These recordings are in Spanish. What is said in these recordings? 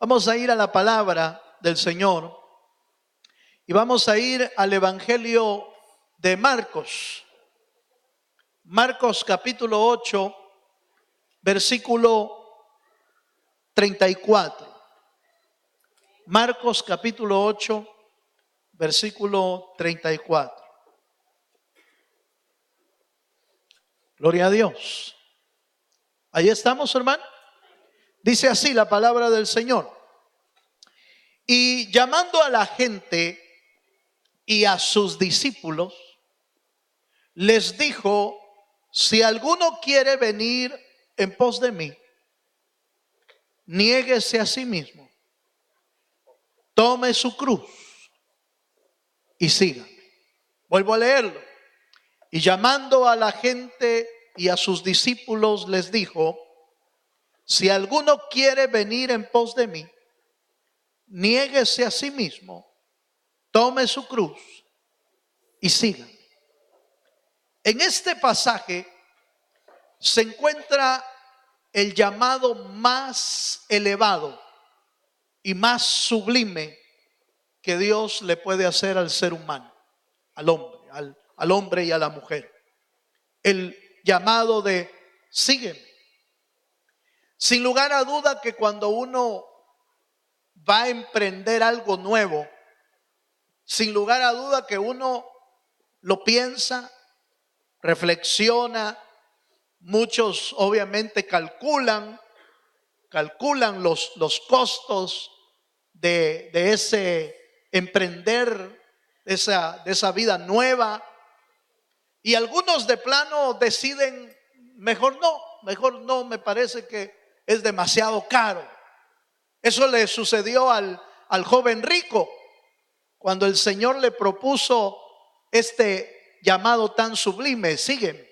Vamos a ir a la palabra del Señor y vamos a ir al Evangelio de Marcos. Marcos capítulo 8, versículo 34. Marcos capítulo 8, versículo 34. Gloria a Dios. Ahí estamos, hermano. Dice así la palabra del Señor. Y llamando a la gente y a sus discípulos, les dijo: si alguno quiere venir en pos de mí, niéguese a sí mismo, tome su cruz y sígame. Vuelvo a leerlo. Y llamando a la gente y a sus discípulos, les dijo: si alguno quiere venir en pos de mí, niéguese a sí mismo, tome su cruz y sígame. En este pasaje se encuentra el llamado más elevado y más sublime que Dios le puede hacer al ser humano, al hombre y a la mujer. El llamado de sígueme. Sin lugar a duda que cuando uno va a emprender algo nuevo, sin lugar a duda que uno lo piensa, reflexiona, muchos obviamente calculan los costos de ese emprender, de esa vida nueva, y algunos de plano deciden mejor no, me parece que es demasiado caro. Eso le sucedió al joven rico cuando el Señor le propuso este llamado tan sublime: sígueme.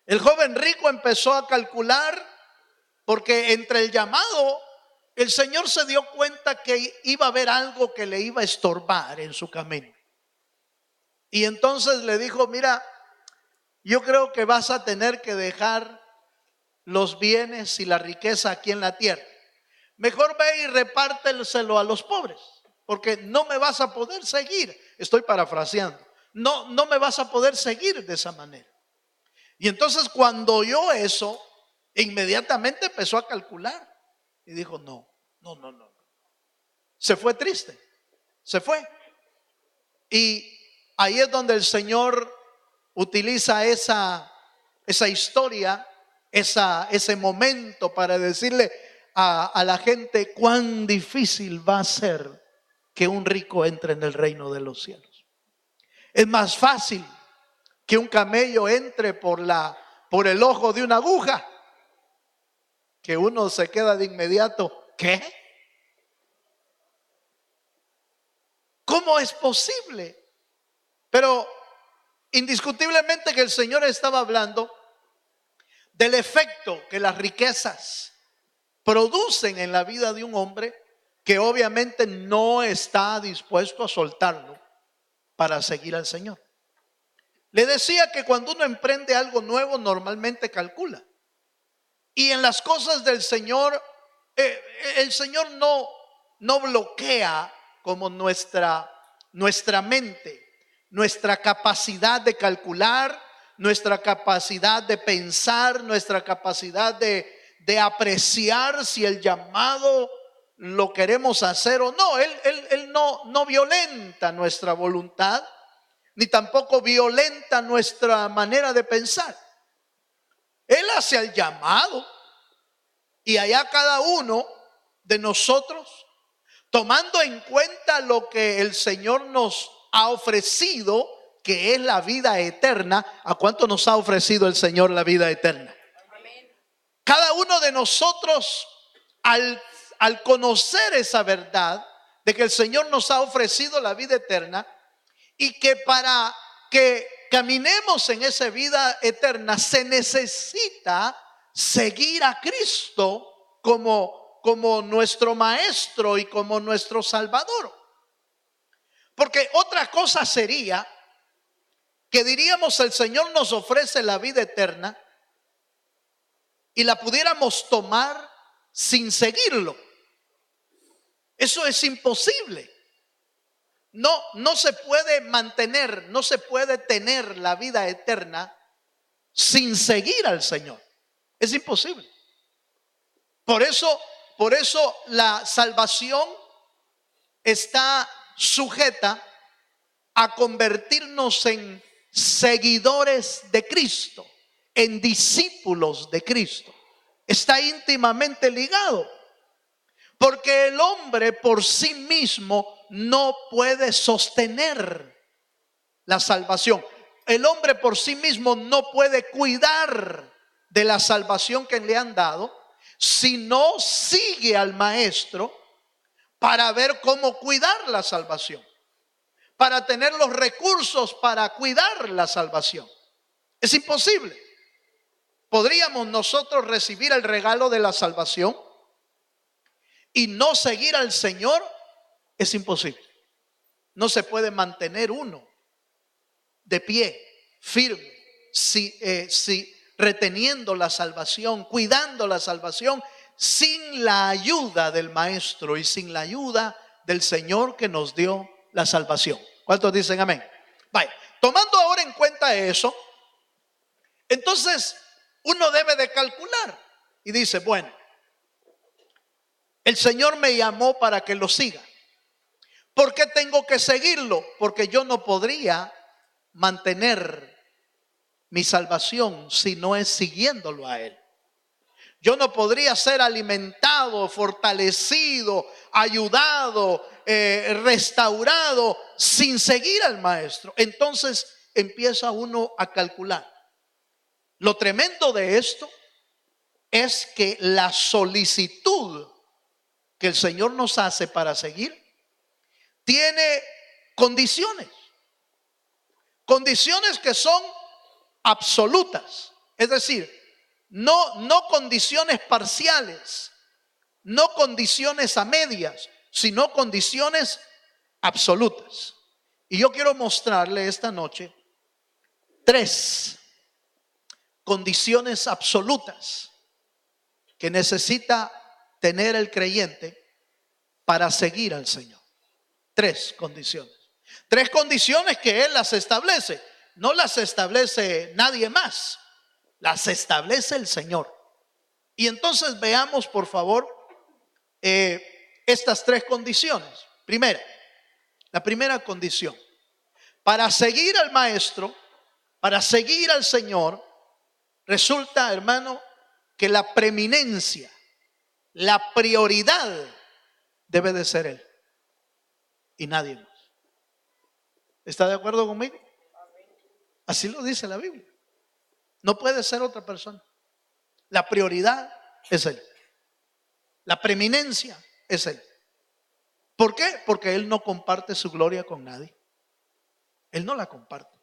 El joven rico empezó a calcular, porque entre el llamado el Señor se dio cuenta que iba a haber algo que le iba a estorbar en su camino. Y entonces le dijo: mira, yo creo que vas a tener que dejar los bienes y la riqueza aquí en la tierra. Mejor ve y repártelselo a los pobres, porque no me vas a poder seguir. Estoy parafraseando. No me vas a poder seguir de esa manera. Y entonces cuando oyó eso, inmediatamente empezó a calcular y dijo: no. Se fue triste, se fue. Y ahí es donde el Señor utiliza esa historia, ese momento para decirle a la gente cuán difícil va a ser que un rico entre en el reino de los cielos. Es más fácil que un camello entre por el ojo de una aguja, que uno se queda de inmediato: ¿qué? ¿Cómo es posible? Pero indiscutiblemente que el Señor estaba hablando del efecto que las riquezas producen en la vida de un hombre que obviamente no está dispuesto a soltarlo para seguir al Señor. Le decía que cuando uno emprende algo nuevo, normalmente calcula. Y en las cosas del Señor, el Señor no bloquea como nuestra mente, nuestra capacidad de calcular, nuestra capacidad de pensar, nuestra capacidad de apreciar si el llamado lo queremos hacer o no. Él no violenta nuestra voluntad, ni tampoco violenta nuestra manera de pensar. Él hace el llamado y allá cada uno de nosotros, tomando en cuenta lo que el Señor nos ha ofrecido, que es la vida eterna. ¿A cuánto nos ha ofrecido el Señor la vida eterna? Cada uno de nosotros, al conocer esa verdad de que el Señor nos ha ofrecido la vida eterna, y que para que caminemos en esa vida eterna se necesita seguir a Cristo como nuestro maestro y como nuestro salvador. Porque otra cosa sería que diríamos: el Señor nos ofrece la vida eterna, y la pudiéramos tomar sin seguirlo. Eso es imposible. No se puede mantener, no se puede tener la vida eterna sin seguir al Señor. Es imposible. Por eso la salvación está sujeta a convertirnos en seguidores de Cristo, en discípulos de Cristo. Está íntimamente ligado, porque el hombre por sí mismo no puede sostener la salvación. El hombre por sí mismo no puede cuidar de la salvación que le han dado si no sigue al maestro para ver cómo cuidar la salvación, para tener los recursos para cuidar la salvación. Es imposible. ¿Podríamos nosotros recibir el regalo de la salvación y no seguir al Señor? Es imposible. No se puede mantener uno de pie, firme, si reteniendo la salvación, cuidando la salvación, sin la ayuda del Maestro y sin la ayuda del Señor que nos dio la salvación. ¿Cuántos dicen amén? Vaya, tomando ahora en cuenta eso, entonces uno debe de calcular y dice, bueno, el Señor me llamó para que lo siga. ¿Por qué tengo que seguirlo? Porque yo no podría mantener mi salvación si no es siguiéndolo a Él. Yo no podría ser alimentado, fortalecido, ayudado, restaurado sin seguir al Maestro. Entonces empieza uno a calcular. Lo tremendo de esto es que la solicitud que el Señor nos hace para seguir tiene condiciones que son absolutas, es decir, no condiciones parciales, no condiciones a medias, sino condiciones absolutas. Y yo quiero mostrarle esta noche 3 condiciones absolutas que necesita tener el creyente para seguir al Señor. 3 condiciones. 3 condiciones que Él las establece. No las establece nadie más. Las establece el Señor. Y entonces veamos, por favor, estas 3 condiciones. La primera condición. Para seguir al Maestro, para seguir al Señor, resulta, hermano, que la preeminencia, la prioridad debe de ser Él y nadie más. ¿Está de acuerdo conmigo? Así lo dice la Biblia. No puede ser otra persona. La prioridad es Él. La preeminencia es Él. ¿Por qué? Porque Él no comparte su gloria con nadie. Él no la comparte.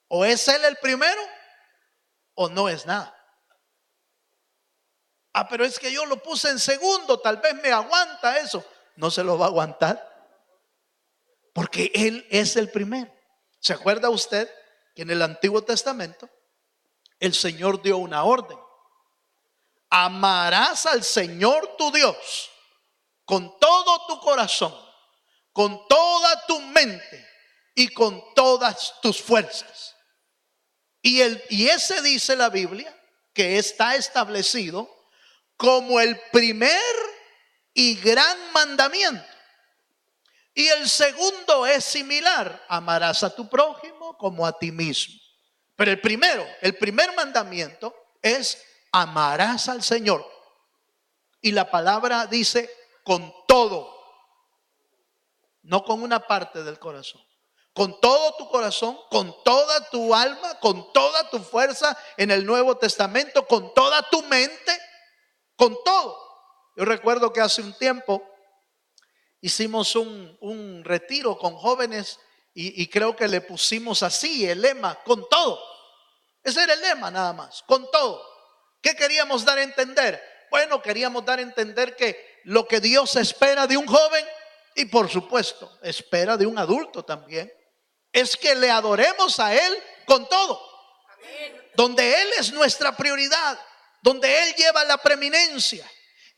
O es Él el primero o no es nada. Pero es que yo lo puse en segundo, tal vez me aguanta eso. No se lo va a aguantar, porque Él es el primero. ¿Se acuerda usted que en el Antiguo Testamento el Señor dio una orden? Amarás al Señor tu Dios con todo tu corazón, con toda tu mente y con todas tus fuerzas. Y ese dice la Biblia que está establecido como el primer y gran mandamiento. Y el segundo es similar: amarás a tu prójimo como a ti mismo. Pero el primer mandamiento es: amarás al Señor. Y la palabra dice con todo, no con una parte del corazón. Con todo tu corazón, con toda tu alma, con toda tu fuerza en el Nuevo Testamento, con toda tu mente, con todo. Yo recuerdo que hace un tiempo hicimos un retiro con jóvenes y creo que le pusimos así el lema: con todo. Ese era el lema nada más, con todo. ¿Qué queríamos dar a entender? Bueno, queríamos dar a entender que lo que Dios espera de un joven, y por supuesto espera de un adulto también, es que le adoremos a Él con todo. Amén. Donde Él es nuestra prioridad, donde Él lleva la preeminencia.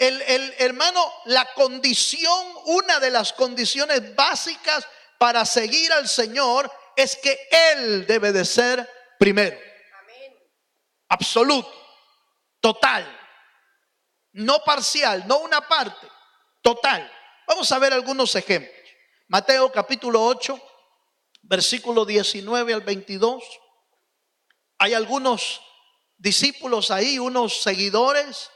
Hermano, la condición, una de las condiciones básicas para seguir al Señor es que Él debe de ser primero. Absoluto, total, no parcial, no una parte, total. Vamos a ver algunos ejemplos. Mateo capítulo 8, versículo 19 al 22. Hay algunos discípulos ahí, unos seguidores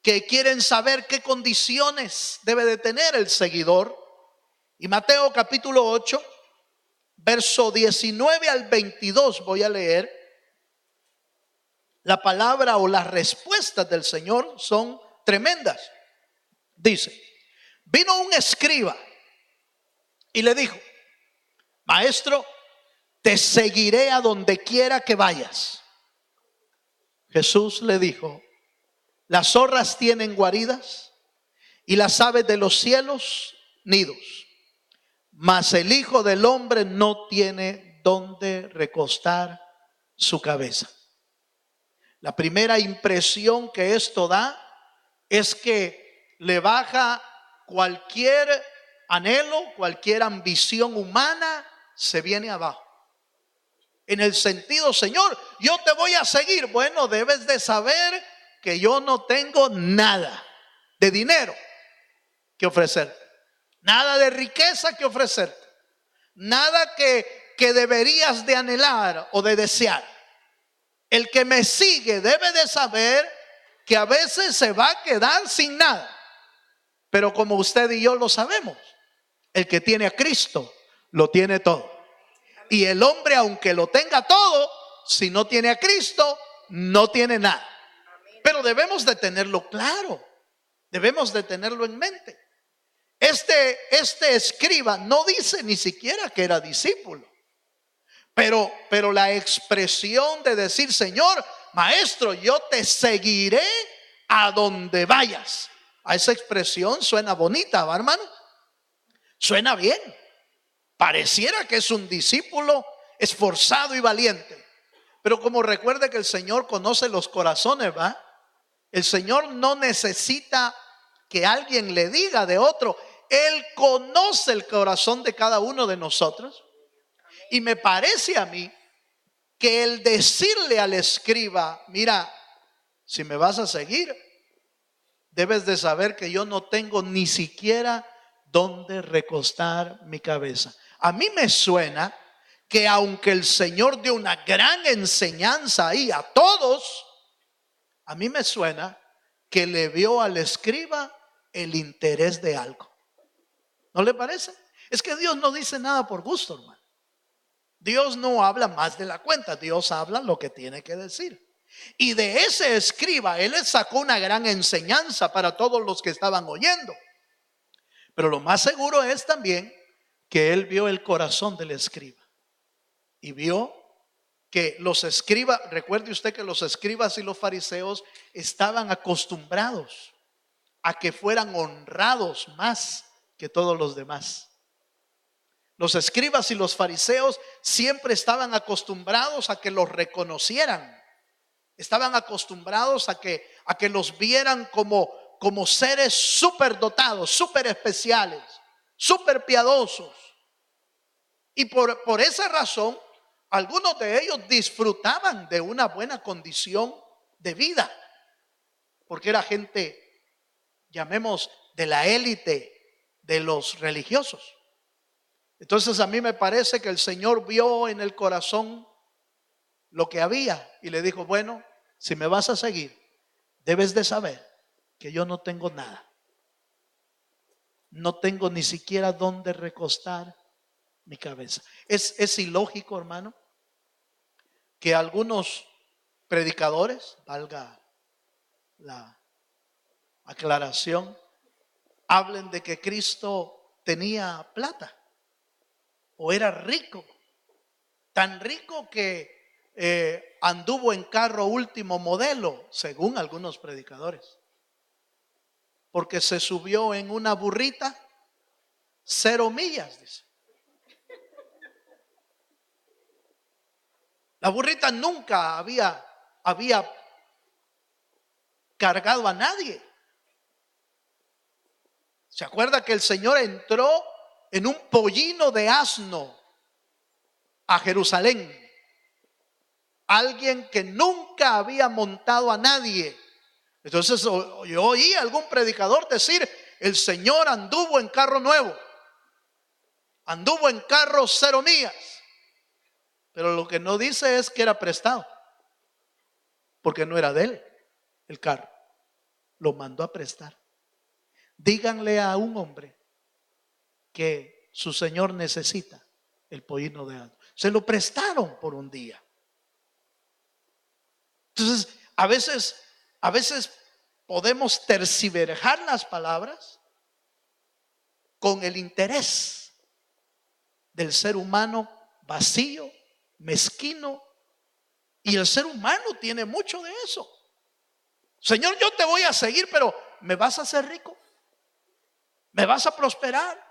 que quieren saber qué condiciones debe de tener el seguidor. Y Mateo capítulo 8, verso 19 al 22 voy a leer. La palabra o las respuestas del Señor son tremendas. Dice: vino un escriba y le dijo: Maestro, te seguiré a donde quiera que vayas. Jesús le dijo: las zorras tienen guaridas y las aves de los cielos nidos, mas el Hijo del Hombre no tiene donde recostar su cabeza. La primera impresión que esto da es que le baja cualquier anhelo, cualquier ambición humana, se viene abajo. En el sentido: Señor, yo te voy a seguir. Bueno, debes de saber que yo no tengo nada de dinero que ofrecerte, nada de riqueza que ofrecerte, nada que deberías de anhelar o de desear. El que me sigue debe de saber que a veces se va a quedar sin nada. Pero como usted y yo lo sabemos, el que tiene a Cristo lo tiene todo. Y el hombre, aunque lo tenga todo, si no tiene a Cristo, no tiene nada. Pero debemos de tenerlo claro, debemos de tenerlo en mente. Este escriba no dice ni siquiera que era discípulo. Pero la expresión de decir: Señor, Maestro, yo te seguiré a donde vayas, a esa expresión suena bonita, ¿va, hermano? Suena bien. Pareciera que es un discípulo esforzado y valiente. Pero como recuerde que el Señor conoce los corazones, ¿va? El Señor no necesita que alguien le diga de otro. Él conoce el corazón de cada uno de nosotros. Y me parece a mí que el decirle al escriba: mira, si me vas a seguir, debes de saber que yo no tengo ni siquiera donde recostar mi cabeza. A mí me suena que aunque el Señor dio una gran enseñanza ahí a todos, a mí me suena que le vio al escriba el interés de algo. ¿No le parece? Es que Dios no dice nada por gusto, hermano. Dios no habla más de la cuenta. Dios habla lo que tiene que decir. Y de ese escriba él le sacó una gran enseñanza para todos los que estaban oyendo. Pero lo más seguro es también que él vio el corazón del escriba y vio que los escribas, recuerde usted que los escribas y los fariseos estaban acostumbrados a que fueran honrados más que todos los demás. Los escribas y los fariseos siempre estaban acostumbrados a que los reconocieran. Estaban acostumbrados a que los vieran como seres súper dotados, súper especiales, súper piadosos. Y por esa razón, algunos de ellos disfrutaban de una buena condición de vida, porque era gente, llamemos, de la élite de los religiosos. Entonces a mí me parece que el Señor vio en el corazón lo que había y le dijo: bueno, si me vas a seguir, debes de saber que yo no tengo nada. No tengo ni siquiera dónde recostar mi cabeza. Es ilógico, hermano, que algunos predicadores, valga la aclaración, hablen de que Cristo tenía plata o era rico, tan rico que anduvo en carro último modelo, según algunos predicadores, porque se subió en una burrita 0 millas, dice. La burrita nunca había cargado a nadie. ¿Se acuerda que el Señor entró en un pollino de asno a Jerusalén? Alguien que nunca había montado a nadie. Entonces yo oí a algún predicador decir: el Señor anduvo en carro nuevo, anduvo en carro 0 millas. Pero lo que no dice es que era prestado, porque no era de él el carro, lo mandó a prestar. Díganle a un hombre que su señor necesita el pollino de asno. Se lo prestaron por un día. Entonces, a veces podemos tergiversar las palabras con el interés del ser humano vacío, mezquino, y el ser humano tiene mucho de eso. Señor, yo te voy a seguir, pero ¿me vas a hacer rico? ¿Me vas a prosperar?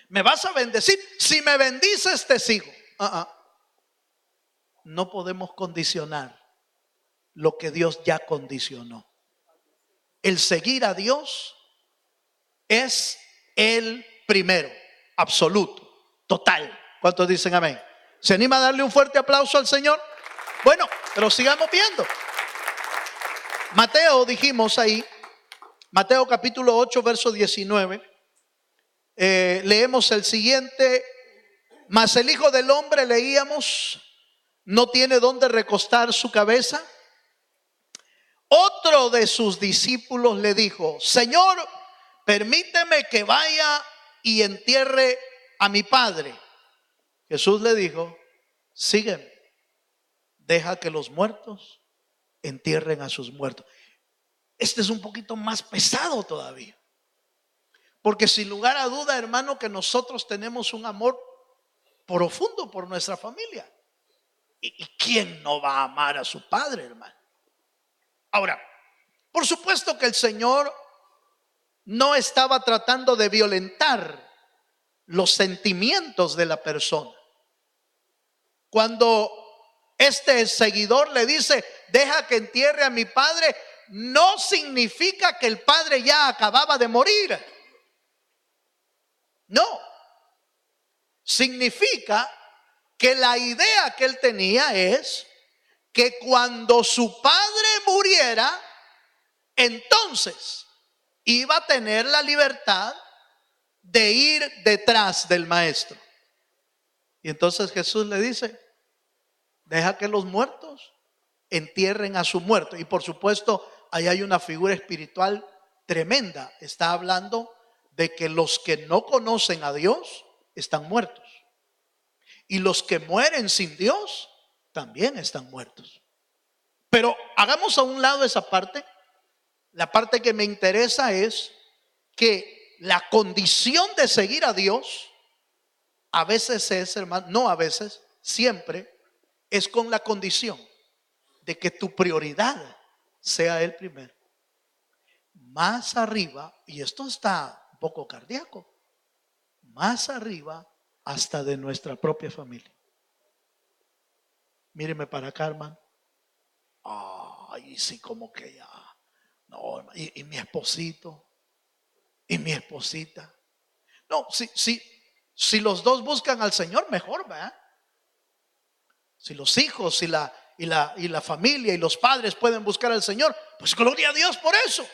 ¿Me vas a bendecir? Si me bendices, te sigo. No podemos condicionar lo que Dios ya condicionó. El seguir a Dios es el primero, absoluto, total. ¿Cuántos dicen amén? ¿Se anima a darle un fuerte aplauso al Señor? Bueno, pero sigamos viendo. Mateo, dijimos ahí, Mateo capítulo 8, verso 19. Leemos el siguiente: mas el Hijo del Hombre, leíamos, no tiene dónde recostar su cabeza. Otro de sus discípulos le dijo: Señor, permíteme que vaya y entierre a mi padre. Jesús le dijo: sígueme, deja que los muertos entierren a sus muertos. Este es un poquito más pesado todavía, porque sin lugar a duda, hermano, que nosotros tenemos un amor profundo por nuestra familia. ¿Y quién no va a amar a su padre, hermano? Ahora, por supuesto que el Señor no estaba tratando de violentar los sentimientos de la persona. Cuando este seguidor le dice: deja que entierre a mi padre, no significa que el padre ya acababa de morir. No. Significa que la idea que él tenía es que cuando su padre muriera, entonces iba a tener la libertad de ir detrás del maestro. Y entonces Jesús le dice: deja que los muertos entierren a su muerto. Y por supuesto, ahí hay una figura espiritual tremenda. Está hablando de que los que no conocen a Dios están muertos, y los que mueren sin Dios también están muertos. Pero hagamos a un lado esa parte. La parte que me interesa es que la condición de seguir a Dios a veces es, hermano, no a veces, siempre es con la condición de que tu prioridad sea el primero. Más arriba, y esto está un poco cardíaco, más arriba hasta de nuestra propia familia. Míreme para acá, hermano. Ay, sí, como que ya. No, y mi esposito, y mi esposita. No, si los dos buscan al Señor, mejor, ¿verdad? Si los hijos y la familia y los padres pueden buscar al Señor, pues gloria a Dios por eso.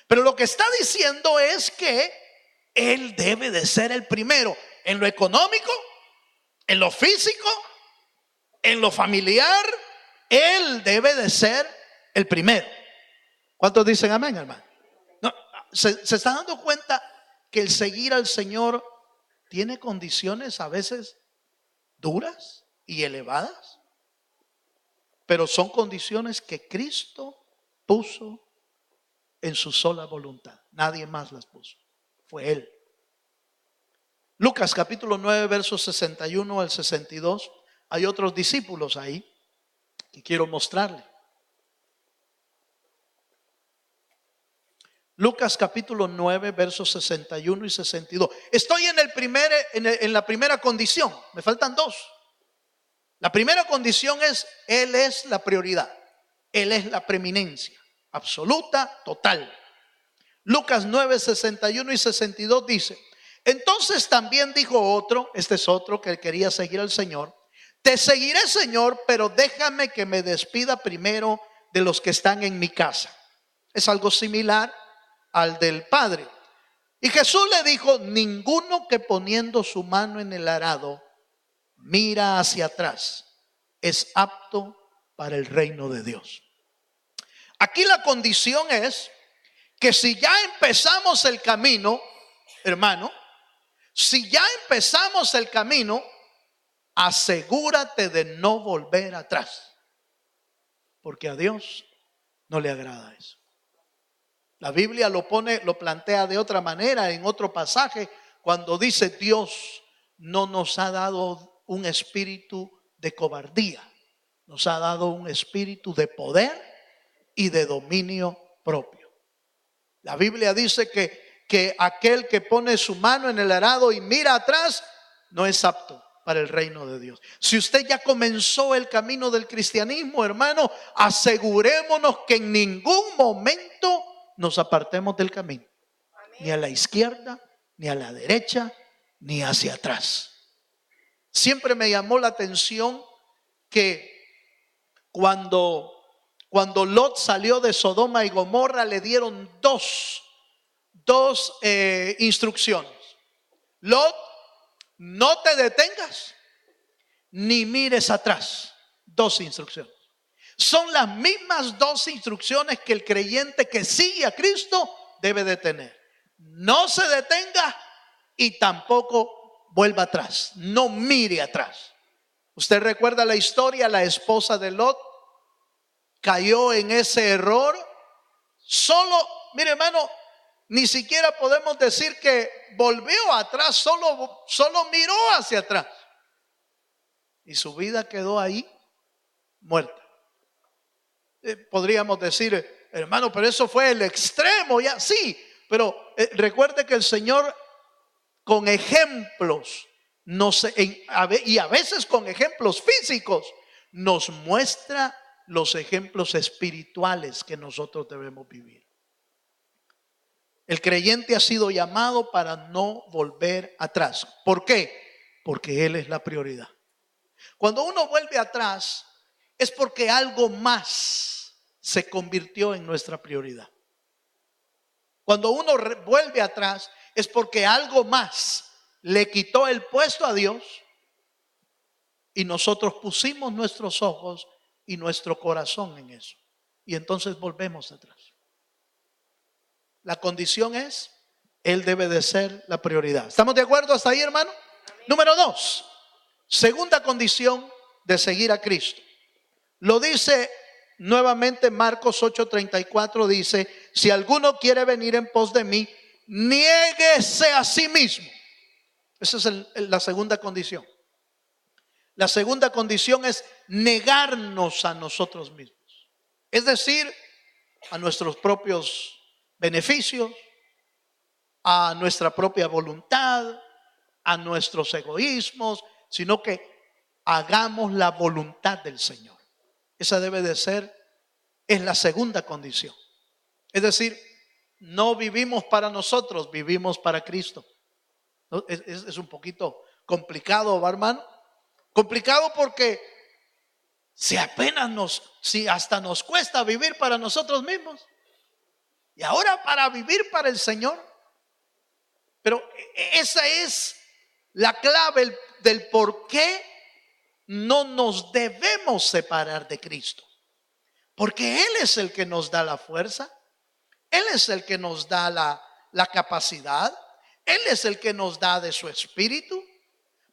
Pero lo que está diciendo es que Él debe de ser el primero en lo económico, en lo físico, en lo familiar. Él debe de ser el primero. ¿Cuántos dicen amén, hermano? No, ¿se está dando cuenta que el seguir al Señor tiene condiciones a veces duras y elevadas? Pero son condiciones que Cristo puso en su sola voluntad. Nadie más las puso, fue Él. Lucas capítulo 9, versos 61 al 62. Hay otros discípulos ahí que quiero mostrarle. Lucas capítulo 9, versos 61 y 62. Estoy en la primera condición. Me faltan dos. La primera condición es: Él es la prioridad. Él es la preeminencia absoluta, total. Lucas 9, 61 y 62 dice: entonces también dijo otro, este es otro que quería seguir al Señor: te seguiré, Señor, pero déjame que me despida primero de los que están en mi casa. Es algo similar al del Padre. Y Jesús le dijo: ninguno que poniendo su mano en el arado mira hacia atrás es apto para el reino de Dios. Aquí la condición es que si ya empezamos el camino, hermano, si ya empezamos el camino, asegúrate de no volver atrás, porque a Dios no le agrada eso. La Biblia lo plantea de otra manera en otro pasaje, cuando dice: Dios no nos ha dado un espíritu de cobardía, nos ha dado un espíritu de poder y de dominio propio. La Biblia dice que aquel que pone su mano en el arado y mira atrás no es apto para el reino de Dios. Si usted ya comenzó el camino del cristianismo, hermano, asegurémonos que en ningún momento nos apartemos del camino. Amén. Ni a la izquierda, ni a la derecha, ni hacia atrás. Siempre me llamó la atención que cuando Lot salió de Sodoma y Gomorra, le dieron dos instrucciones. Lot, no te detengas ni mires atrás. Dos instrucciones. Son las mismas dos instrucciones que el creyente que sigue a Cristo debe de tener. No se detenga y tampoco vuelva atrás. No mire atrás. Usted recuerda la historia: la esposa de Lot cayó en ese error. Solo, mire, hermano, ni siquiera podemos decir que volvió atrás, solo miró hacia atrás. Y su vida quedó ahí muerta. Podríamos decir: hermano, pero eso fue el extremo, ya. Sí, pero recuerde que el Señor con ejemplos y a veces con ejemplos físicos nos muestra los ejemplos espirituales que nosotros debemos vivir. El creyente ha sido llamado para no volver atrás. ¿Por qué? Porque Él es la prioridad. Cuando uno vuelve atrás es porque algo más se convirtió en nuestra prioridad. Cuando uno vuelve atrás es porque algo más le quitó el puesto a Dios y nosotros pusimos nuestros ojos y nuestro corazón en eso. Y entonces volvemos atrás. La condición es: Él debe de ser la prioridad. ¿Estamos de acuerdo hasta ahí, hermano? Amén. Número 2, segunda condición de seguir a Cristo. Lo dice nuevamente Marcos 8:34, dice: si alguno quiere venir en pos de mí, niéguese a sí mismo. Esa es la segunda condición. La segunda condición es negarnos a nosotros mismos. Es decir, a nuestros propios beneficios, a nuestra propia voluntad, a nuestros egoísmos, sino que hagamos la voluntad del Señor. Esa debe de ser, es la segunda condición. Es decir, no vivimos para nosotros, vivimos para Cristo. Es un poquito complicado, ¿va, hermano? Complicado porque si hasta nos cuesta vivir para nosotros mismos, y ahora para vivir para el Señor. Pero esa es la clave del por qué no nos debemos separar de Cristo. Porque Él es el que nos da la fuerza, Él es el que nos da la capacidad, Él es el que nos da de su espíritu.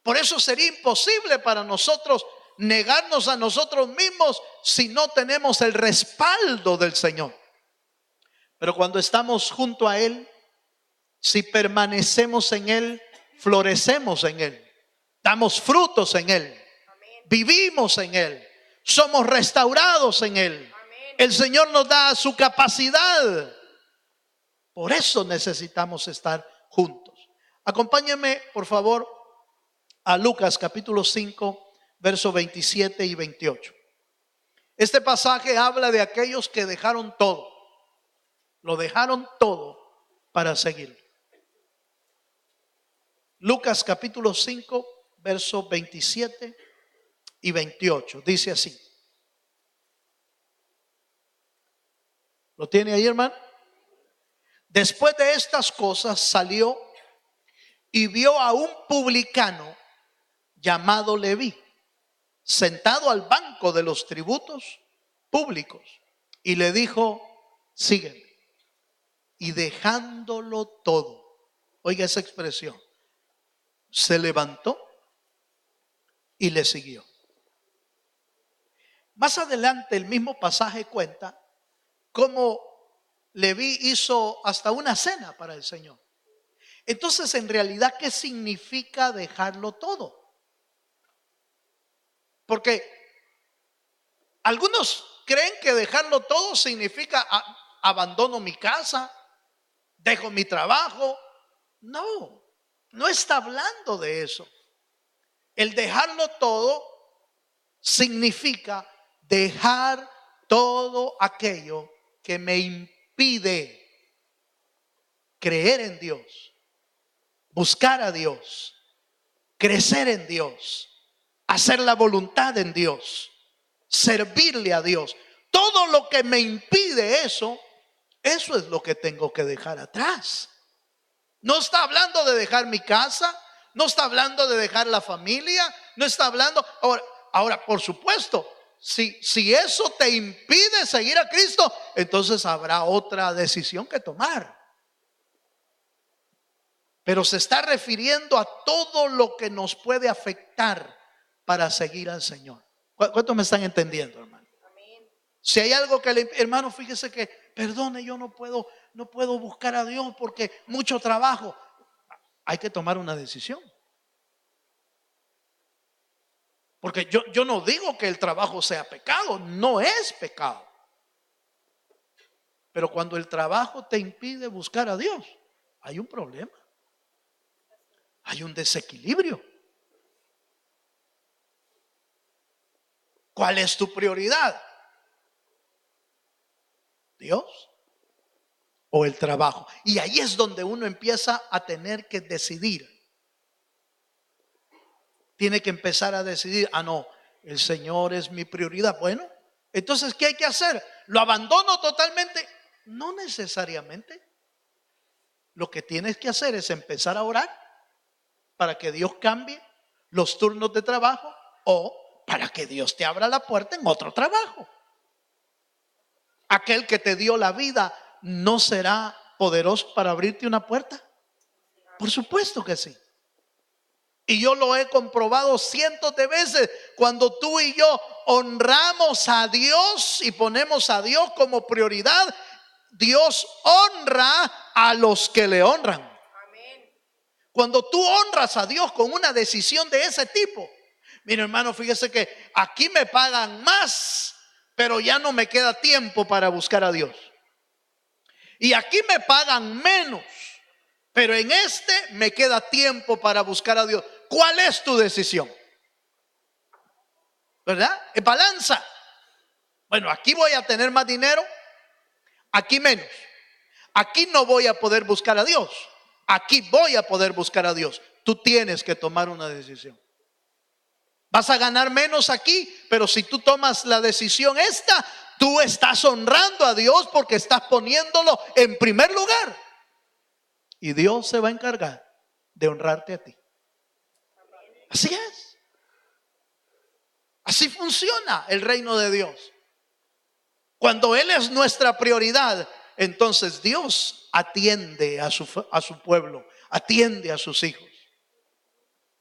Por eso sería imposible para nosotros negarnos a nosotros mismos si no tenemos el respaldo del Señor. Pero cuando estamos junto a Él, si permanecemos en Él, florecemos en Él, damos frutos en Él, vivimos en Él, somos restaurados en Él. El Señor nos da su capacidad. Por eso necesitamos estar juntos. Acompáñenme, por favor, a Lucas capítulo 5, versos 27 y 28. Este pasaje habla de aquellos que dejaron todo. Lo dejaron todo para seguirlo. Lucas capítulo 5, versos 27 y 28. Dice así. ¿Lo tiene ahí, hermano? Después de estas cosas salió y vio a un publicano llamado Leví sentado al banco de los tributos públicos y le dijo: sígueme. Y dejándolo todo, oiga esa expresión, se levantó y le siguió. Más adelante el mismo pasaje cuenta cómo Leví hizo hasta una cena para el Señor. Entonces, en realidad, ¿qué significa dejarlo todo? Porque algunos creen que dejarlo todo significa abandono mi casa, dejo mi trabajo. No, no está hablando de eso. El dejarlo todo significa dejar todo aquello que me impide creer en Dios, buscar a Dios, crecer en Dios, hacer la voluntad en Dios, servirle a Dios. Todo lo que me impide eso es lo que tengo que dejar atrás. No está hablando de dejar mi casa, no está hablando de dejar la familia, no está hablando. Ahora, por supuesto, si eso te impide seguir a Cristo, entonces habrá otra decisión que tomar. Pero se está refiriendo a todo lo que nos puede afectar para seguir al Señor. ¿Cuántos me están entendiendo, hermano? Si hay algo que hermano, fíjese que, perdone, yo no puedo buscar a Dios porque mucho trabajo. Hay que tomar una decisión. Porque yo no digo que el trabajo sea pecado, no es pecado. Pero cuando el trabajo te impide buscar a Dios, hay un problema. Hay un desequilibrio. ¿Cuál es tu prioridad? ¿Dios o el trabajo? Y ahí es donde uno empieza a tener que decidir. Tiene que empezar a decidir: no, el Señor es mi prioridad. Bueno, entonces, ¿qué hay que hacer? ¿Lo abandono totalmente? No necesariamente. Lo que tienes que hacer es empezar a orar para que Dios cambie los turnos de trabajo o para que Dios te abra la puerta en otro trabajo. Aquel que te dio la vida ¿no será poderoso para abrirte una puerta? Por supuesto que sí. Y yo lo he comprobado cientos de veces. Cuando tú y yo honramos a Dios y ponemos a Dios como prioridad, Dios honra a los que le honran. Cuando tú honras a Dios con una decisión de ese tipo, mira, hermano, fíjese que aquí me pagan más, pero ya no me queda tiempo para buscar a Dios. Y aquí me pagan menos, pero en este me queda tiempo para buscar a Dios. ¿Cuál es tu decisión? ¿Verdad? Es balanza. Bueno, aquí voy a tener más dinero, aquí menos. Aquí no voy a poder buscar a Dios, aquí voy a poder buscar a Dios. Tú tienes que tomar una decisión. Vas a ganar menos aquí, pero si tú tomas la decisión esta, tú estás honrando a Dios porque estás poniéndolo en primer lugar. Y Dios se va a encargar de honrarte a ti. Así es. Así funciona el reino de Dios. Cuando Él es nuestra prioridad, entonces Dios atiende a su pueblo, atiende a sus hijos.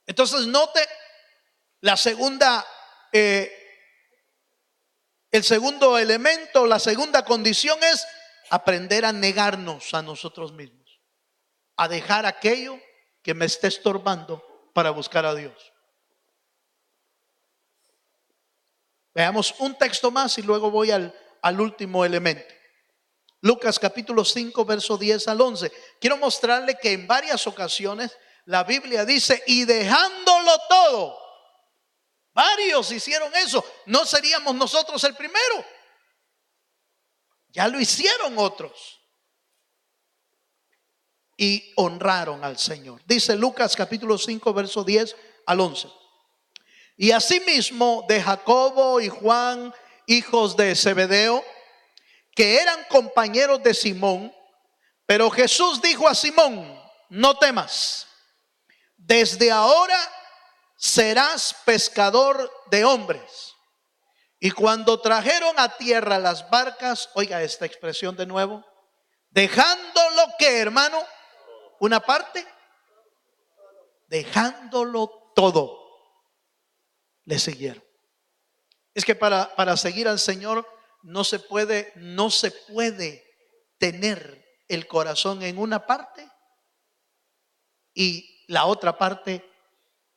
Entonces note la segunda, el segundo elemento, la segunda condición es aprender a negarnos a nosotros mismos, a dejar aquello que me esté estorbando para buscar a Dios. Veamos un texto más y luego voy al último elemento. Lucas capítulo 5, verso 10 al 11. Quiero mostrarle que en varias ocasiones la Biblia dice: y dejándolo todo. Varios hicieron eso. No seríamos nosotros el primero. Ya lo hicieron otros. y honraron al Señor. Dice Lucas capítulo 5, verso 10 al 11. Y asimismo de Jacobo y Juan, hijos de Zebedeo, que eran compañeros de Simón. Pero Jesús dijo a Simón: no temas, desde ahora serás pescador de hombres. Y cuando trajeron a tierra las barcas, oiga esta expresión de nuevo, dejándolo que, hermano, una parte, dejándolo todo, le siguieron. Es que para seguir al Señor no se puede tener el corazón en una parte y la otra parte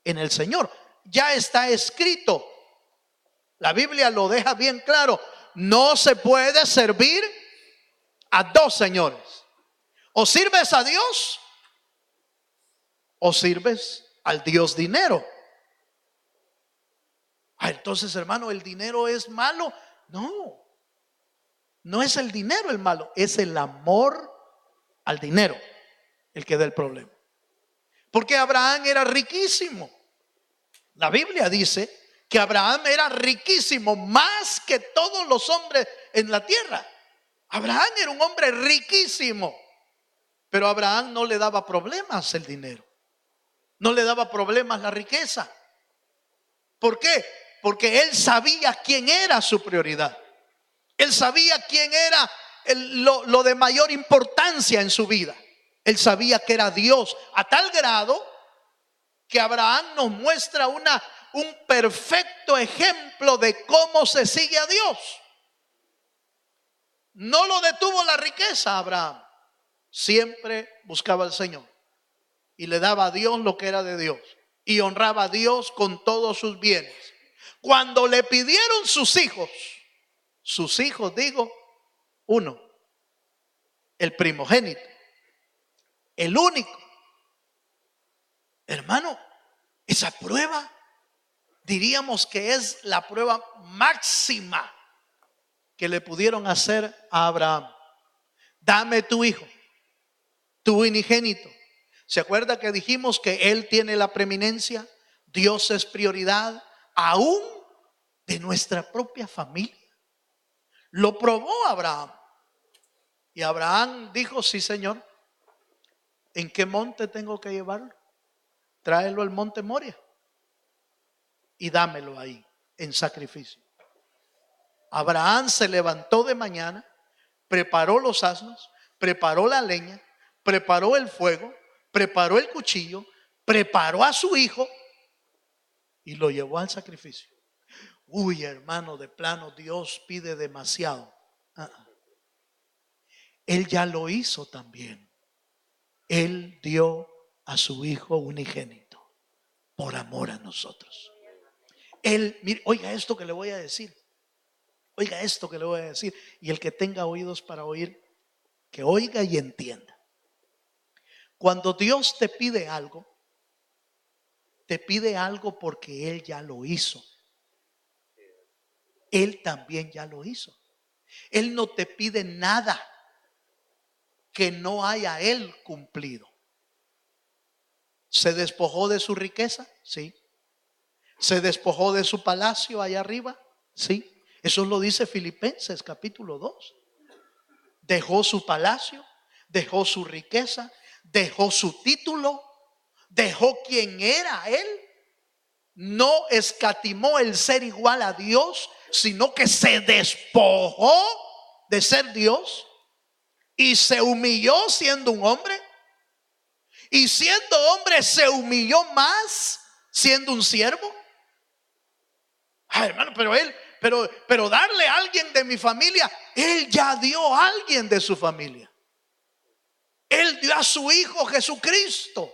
en el Señor. Ya está escrito. La Biblia lo deja bien claro. No se puede servir a dos señores. O sirves a Dios o sirves al Dios dinero. Entonces, hermano, ¿el dinero es malo? No, no es el dinero el malo, es el amor al dinero el que da el problema. Porque Abraham era riquísimo. La Biblia dice que Abraham era riquísimo, más que todos los hombres en la tierra. Abraham era un hombre riquísimo, pero a Abraham no le daba problemas el dinero, no le daba problemas la riqueza. ¿Por qué? Porque él sabía quién era su prioridad. Él sabía quién era lo de mayor importancia en su vida. Él sabía que era Dios, a tal grado que Abraham nos muestra un perfecto ejemplo de cómo se sigue a Dios. No lo detuvo la riqueza Abraham. Siempre buscaba al Señor y le daba a Dios lo que era de Dios y honraba a Dios con todos sus bienes. Cuando le pidieron sus hijos digo, uno, el primogénito, el único. Hermano, esa prueba diríamos que es la prueba máxima que le pudieron hacer a Abraham. Dame tu hijo, tu unigénito. ¿Se acuerda que dijimos que él tiene la preeminencia? Dios es prioridad aún de nuestra propia familia. Lo probó Abraham. Y Abraham dijo: sí, Señor. ¿En qué monte tengo que llevarlo? Tráelo al monte Moria y dámelo ahí en sacrificio. Abraham se levantó de mañana, preparó los asnos, preparó la leña, preparó el fuego, preparó el cuchillo, preparó a su hijo y lo llevó al sacrificio. Uy, hermano, de plano Dios pide demasiado. Él ya lo hizo también. Él dio a su hijo unigénito por amor a nosotros. Él, mire, oiga esto que le voy a decir. Oiga esto que le voy a decir. Y el que tenga oídos para oír, que oiga y entienda. Cuando Dios te pide algo porque Él ya lo hizo. Él también ya lo hizo. Él no te pide nada que no haya Él cumplido. ¿Se despojó de su riqueza? Sí. ¿Se despojó de su palacio allá arriba? Sí. Eso lo dice Filipenses capítulo 2. Dejó su palacio, dejó su riqueza, dejó su título, dejó quien era Él. No escatimó el ser igual a Dios, sino que se despojó de ser Dios y se humilló siendo un hombre. Y siendo hombre se humilló más siendo un siervo. Hermano, pero darle a alguien de mi familia, Él ya dio a alguien de su familia. Él dio a su Hijo Jesucristo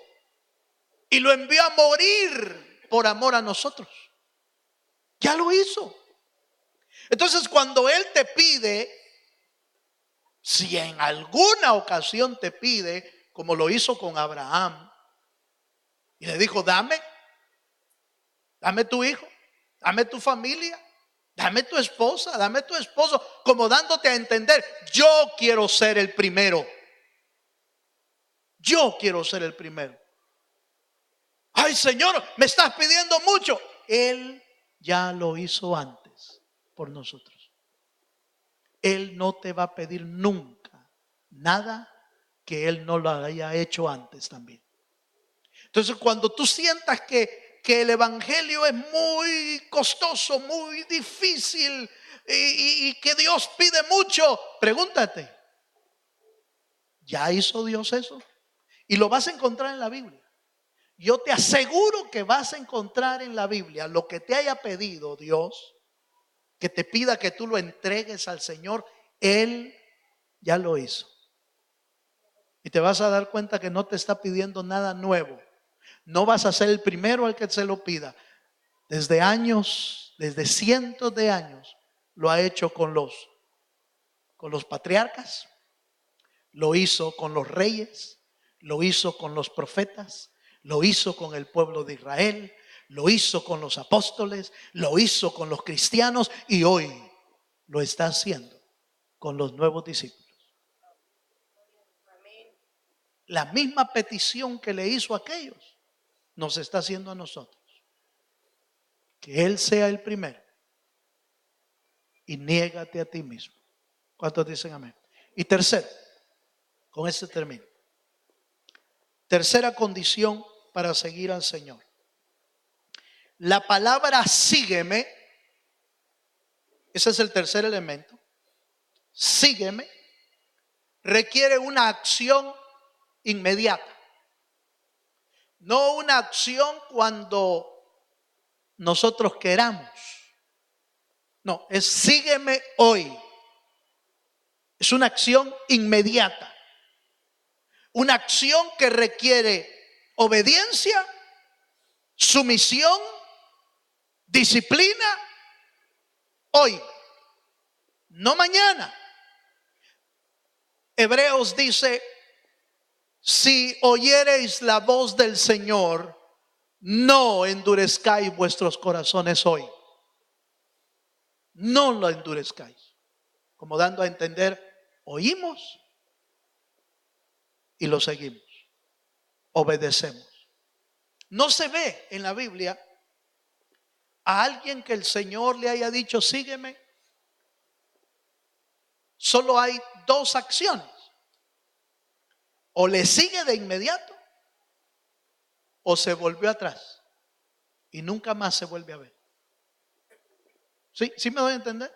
y lo envió a morir por amor a nosotros. Ya lo hizo. Entonces, cuando Él te pide, si en alguna ocasión te pide, como lo hizo con Abraham, y le dijo: dame tu hijo, dame tu familia, dame tu esposa, dame tu esposo, como dándote a entender: yo quiero ser el primero. Yo quiero ser el primero. Ay, Señor, me estás pidiendo mucho. Él ya lo hizo antes por nosotros. Él no te va a pedir nunca nada que Él no lo haya hecho antes también. Entonces, cuando tú sientas que el evangelio es muy costoso, muy difícil y que Dios pide mucho, pregúntate, ¿ya hizo Dios eso? Y lo vas a encontrar en la Biblia. Yo te aseguro que vas a encontrar en la Biblia lo que te haya pedido Dios, que te pida que tú lo entregues al Señor, Él ya lo hizo. Y te vas a dar cuenta que no te está pidiendo nada nuevo. No vas a ser el primero al que se lo pida. Desde años, desde cientos de años, lo ha hecho con los patriarcas, lo hizo con los reyes, lo hizo con los profetas, lo hizo con el pueblo de Israel, lo hizo con los apóstoles, lo hizo con los cristianos y hoy lo está haciendo con los nuevos discípulos. La misma petición que le hizo a aquellos nos está haciendo a nosotros. Que Él sea el primero y niégate a ti mismo. ¿Cuántos dicen amén? Y tercero, con este termino. Tercera condición para seguir al Señor. La palabra sígueme, ese es el tercer elemento. Sígueme requiere una acción inmediata. No una acción cuando nosotros queramos. No, es sígueme hoy. Es una acción inmediata. Una acción que requiere obediencia, sumisión, disciplina, hoy, no mañana. Hebreos dice, si oyereis la voz del Señor, no endurezcáis vuestros corazones hoy. No lo endurezcáis. Como dando a entender, oímos y lo seguimos. Obedecemos. No se ve en la Biblia a alguien que el Señor le haya dicho, sígueme. Solo hay dos acciones. O le sigue de inmediato o se volvió atrás y nunca más se vuelve a ver. ¿Sí me doy a entender?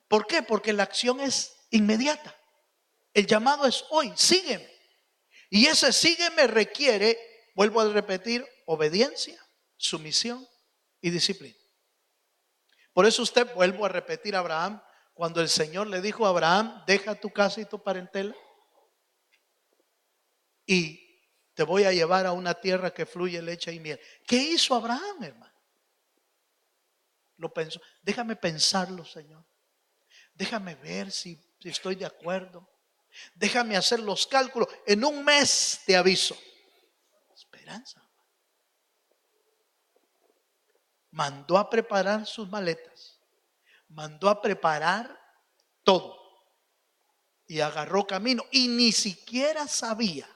¿Por qué? Porque la acción es inmediata. El llamado es hoy, sígueme. Y ese sígueme requiere, vuelvo a repetir, obediencia, sumisión y disciplina. Por eso usted, vuelvo a repetir a Abraham, cuando el Señor le dijo a Abraham, deja tu casa y tu parentela y te voy a llevar a una tierra que fluye leche y miel. ¿Qué hizo Abraham, hermano? Lo pensó. Déjame pensarlo, Señor. Déjame ver si estoy de acuerdo. Déjame hacer los cálculos. En un mes te aviso. Esperanza. Mandó a preparar sus maletas. Mandó a preparar todo. Y agarró camino. Y ni siquiera sabía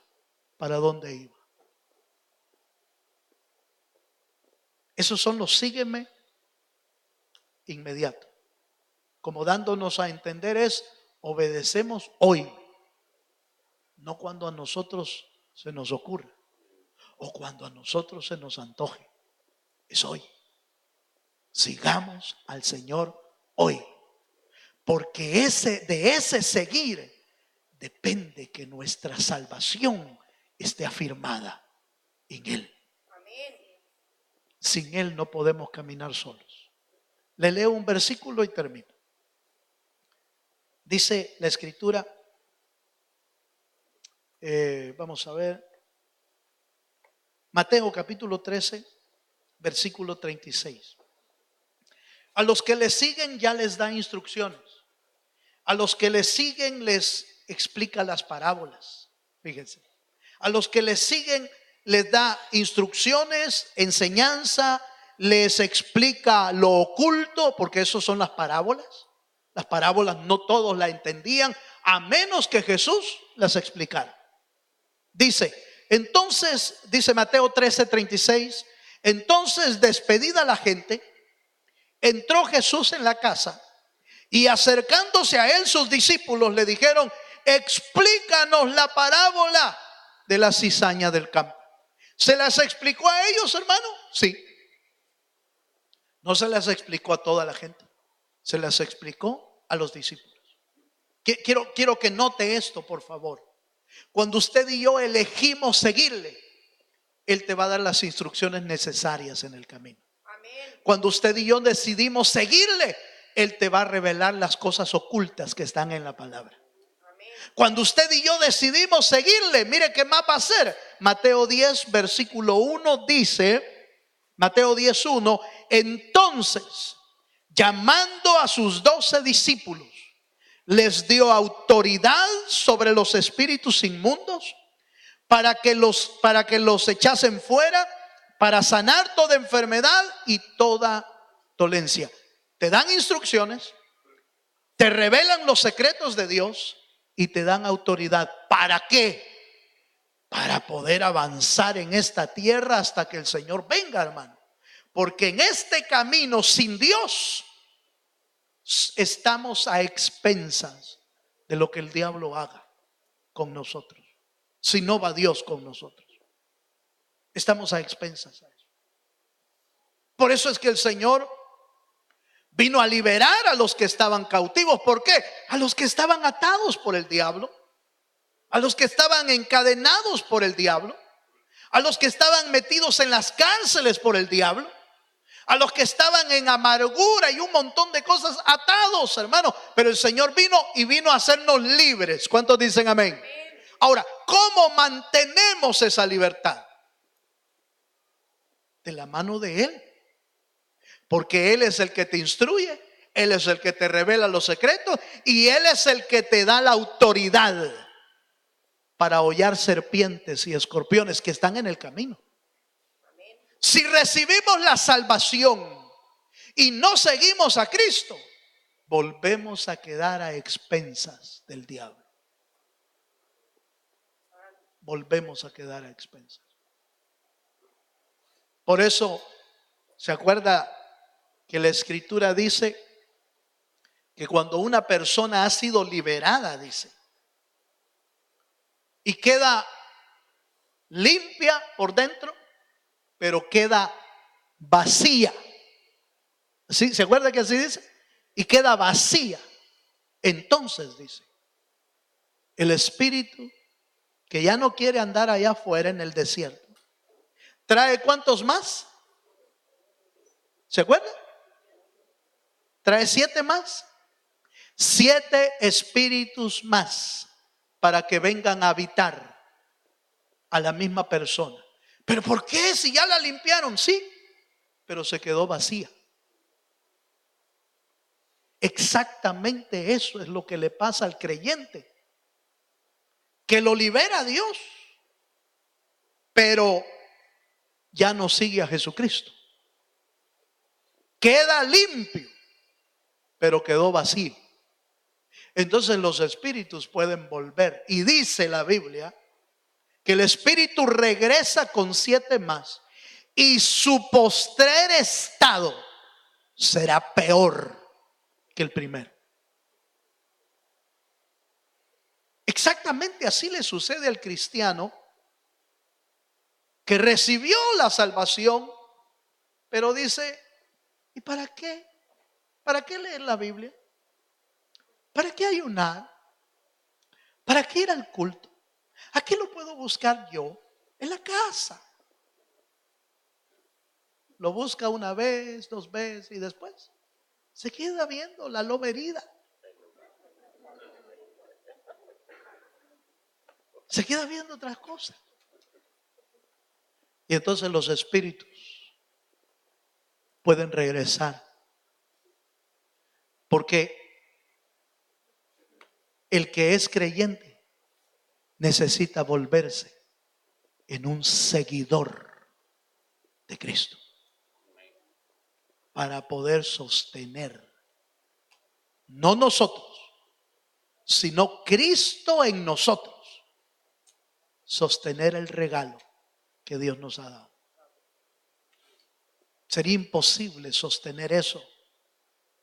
para dónde iba. Esos son los sígueme inmediato. Como dándonos a entender es, obedecemos hoy. No cuando a nosotros se nos ocurra. O cuando a nosotros se nos antoje. Es hoy. Sigamos al Señor hoy. Porque de ese seguir depende que nuestra salvación esté afirmada en Él. Sin Él no podemos caminar solos. Le leo un versículo y termino. Dice la Escritura, vamos a ver, Mateo capítulo 13, versículo 36. A los que le siguen ya les da instrucciones. A los que le siguen les explica las parábolas. Fíjense. A los que le siguen les da instrucciones, enseñanza, les explica lo oculto, porque eso son las parábolas. Las parábolas no todos la entendían, a menos que Jesús las explicara. Dice, Entonces, dice Mateo 13:36, entonces despedida la gente, entró Jesús en la casa y acercándose a él sus discípulos le dijeron: explícanos la parábola de la cizaña del campo. ¿Se las explicó a ellos, hermano? Sí. No se las explicó a toda la gente, se las explicó a los discípulos. Quiero que note esto, por favor. Cuando usted y yo elegimos seguirle, Él te va a dar las instrucciones necesarias en el camino. Amén. Cuando usted y yo decidimos seguirle, Él te va a revelar las cosas ocultas que están en la palabra. Amén. Cuando usted y yo decidimos seguirle, mire qué más va a hacer. Mateo 10, versículo 1 dice, Mateo 10:1, entonces, llamando a sus 12 discípulos, les dio autoridad sobre los espíritus inmundos para que los echasen fuera, para sanar toda enfermedad y toda dolencia. Te dan instrucciones, te revelan los secretos de Dios y te dan autoridad. ¿Para qué? Para poder avanzar en esta tierra hasta que el Señor venga, hermano. Porque en este camino sin Dios estamos a expensas de lo que el diablo haga con nosotros. Si no va Dios con nosotros, estamos a expensas a eso. Por eso es que el Señor vino a liberar a los que estaban cautivos. ¿Por qué? A los que estaban atados por el diablo, a los que estaban encadenados por el diablo, a los que estaban metidos en las cárceles por el diablo, a los que estaban en amargura y un montón de cosas atados, hermano. Pero el Señor vino a hacernos libres. ¿Cuántos dicen amén? Ahora, ¿cómo mantenemos esa libertad? De la mano de Él. Porque Él es el que te instruye, Él es el que te revela los secretos y Él es el que te da la autoridad para hollar serpientes y escorpiones que están en el camino. Si recibimos la salvación y no seguimos a Cristo, volvemos a quedar a expensas del diablo. Volvemos a quedar a expensas. Por eso, ¿se acuerda que la Escritura dice que cuando una persona ha sido liberada, dice, y queda limpia por dentro, pero queda vacía? ¿Sí? ¿Se acuerda que así dice? Y queda vacía. Entonces dice, el espíritu que ya no quiere andar allá afuera en el desierto, ¿trae cuántos más? ¿Se acuerda? Trae 7 más. 7 espíritus más para que vengan a habitar a la misma persona. ¿Pero por qué? Si ya la limpiaron. Sí, pero se quedó vacía. Exactamente eso es lo que le pasa al creyente, que lo libera a Dios, pero ya no sigue a Jesucristo. Queda limpio, pero quedó vacío. Entonces los espíritus pueden volver. Y dice la Biblia que el espíritu regresa con 7 más y su postrer estado será peor que el primero. Exactamente así le sucede al cristiano que recibió la salvación, pero dice, ¿y para qué? ¿Para qué leer la Biblia? ¿Para qué ayunar? ¿Para qué ir al culto? ¿A qué lo puedo buscar yo? En la casa. Lo busca una vez, 2 veces y después se queda viendo la loba herida. Se queda viendo otras cosas. Y entonces los espíritus pueden regresar. Porque el que es creyente necesita volverse en un seguidor de Cristo para poder sostener, no nosotros, sino Cristo en nosotros, sostener el regalo que Dios nos ha dado. Sería imposible sostener eso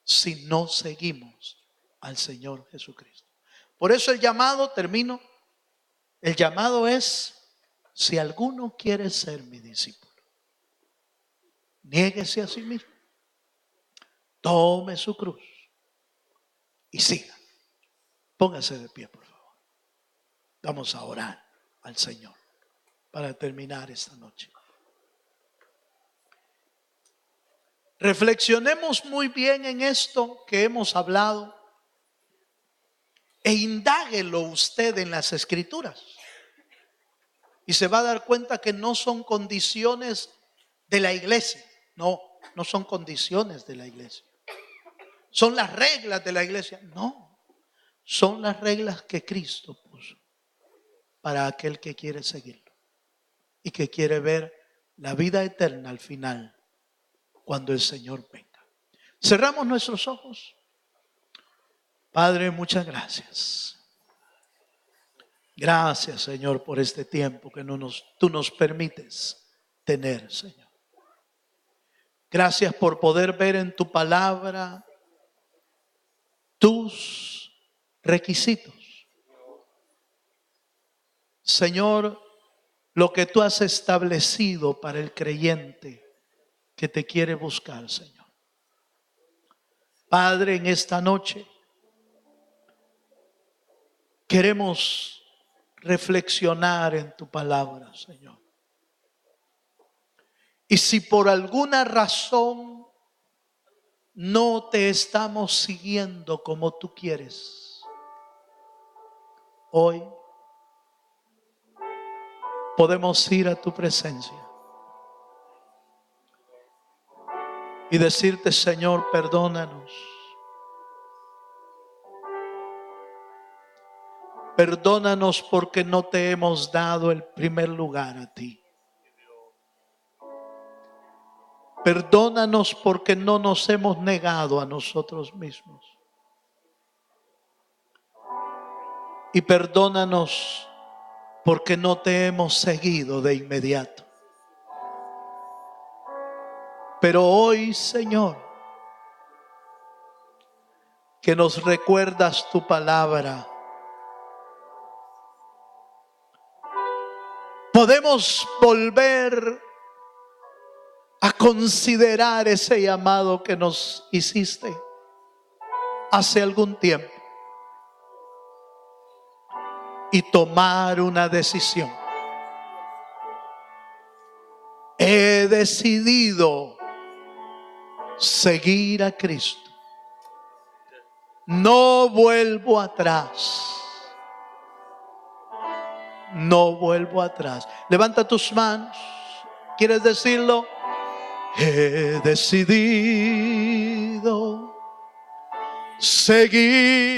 si no seguimos al Señor Jesucristo. Por eso el llamado, termino, el llamado es: si alguno quiere ser mi discípulo, niéguese a sí mismo, tome su cruz y siga. Póngase de pie, por favor. Vamos a orar al Señor para terminar esta noche. Reflexionemos muy bien en esto que hemos hablado e indáguelo usted en las Escrituras. Y se va a dar cuenta que no son condiciones de la iglesia. No son condiciones de la iglesia. Son las reglas de la iglesia. No, son las reglas que Cristo puso para aquel que quiere seguirlo y que quiere ver la vida eterna al final, cuando el Señor venga. Cerramos nuestros ojos. Padre, muchas gracias. Gracias, Señor, por este tiempo que tú nos permites tener, Señor. Gracias por poder ver en tu palabra tus requisitos. Señor, lo que tú has establecido para el creyente que te quiere buscar, Señor. Padre, en esta noche queremos reflexionar en tu palabra, Señor. Y si por alguna razón no te estamos siguiendo como tú quieres, hoy podemos ir a tu presencia y decirte: Señor, perdónanos. Perdónanos porque no te hemos dado el primer lugar a ti. Perdónanos porque no nos hemos negado a nosotros mismos. Y perdónanos porque no te hemos seguido de inmediato. Pero hoy, Señor, que nos recuerdas tu palabra, podemos volver a considerar ese llamado que nos hiciste hace algún tiempo y tomar una decisión. He decidido seguir a Cristo. No vuelvo atrás. No vuelvo atrás. Levanta tus manos. ¿Quieres decirlo? He decidido seguir